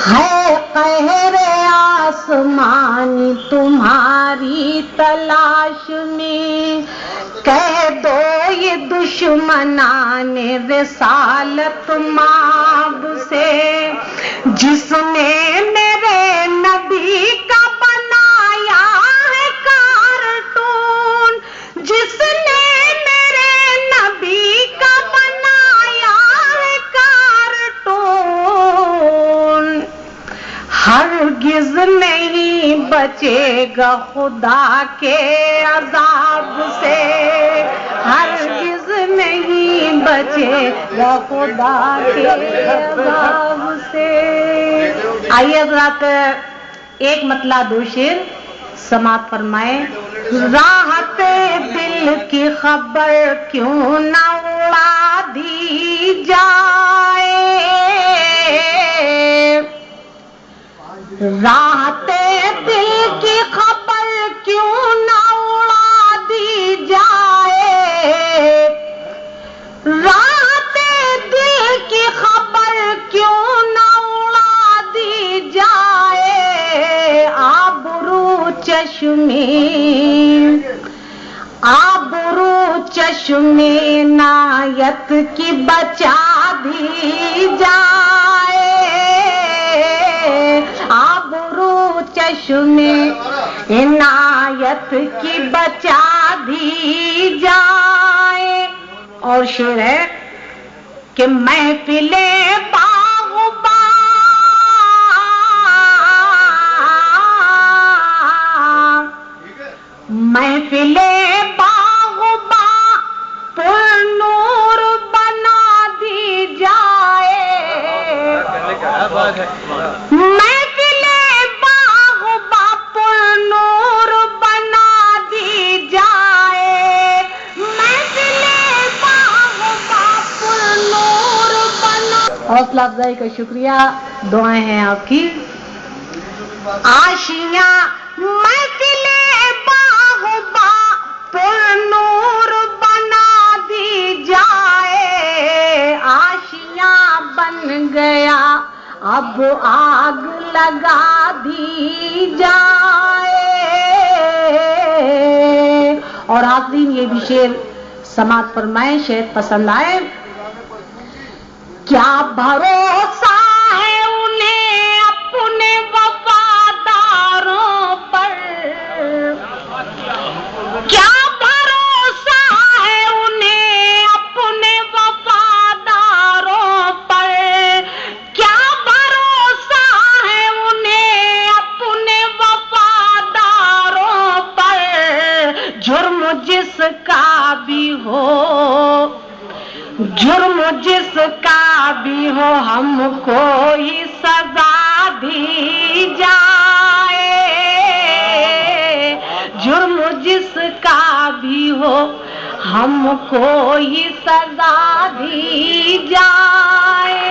ہے قہر آسمانی تمہاری تلاش میں، کہہ دو یہ دشمنان رسالت ماب سے، جس نے میرے نبی کا بنایا ہے کارٹون، جس نے میرے نبی کا بنایا ہے کارٹون، ہرگز نہیں بچے گا خدا کے عذاب سے، ہرگز نہیں بچے گا خدا کے عذاب سے۔ آئیے حضرات ایک مطلع دو شعر سماعت فرمائے۔ راحت دل کی خبر کیوں نہ اڑا دی جائے، راحت دل کی خبر کیوں نہ اڑا دی جائے، راحت دل کی خبر کیوں نہ اڑا دی جائے، آبرو چشم عنایت کی بچا دی جائے، آبرو چشم عنایت کی بچا دی جائے۔ اور شعر ہے کہ محفل باغباں محفل باغباں پر نور بنا دی جائے، محفل باغباں پر نور بنا دی جائے، محفل باغباں پر نور بنا۔ حوصلہ افزائی کا شکریہ، دعائیں ہیں آپ کی۔ آشیاں محفل باغباں پر نور بنا دی جائے، آشیاں بن گیا اب آگ لگا دی جائے۔ اور حاضرین یہ بھی شعر سماعت فرمائیں، شعر پسند آئے۔ کیا بھروسہ ہے انہیں اپنے وفاداروں پر، کیا بھروسہ ہے انہیں اپنے وفاداروں پر، کیا بھروسہ ہے انہیں اپنے وفاداروں پر، جرم جس کا بھی ہو، جرم جس کا بھی ہو ہم کو ہی سزا دی جائے، جرم جس کا بھی ہو ہم کو ہی سزا دی جائے۔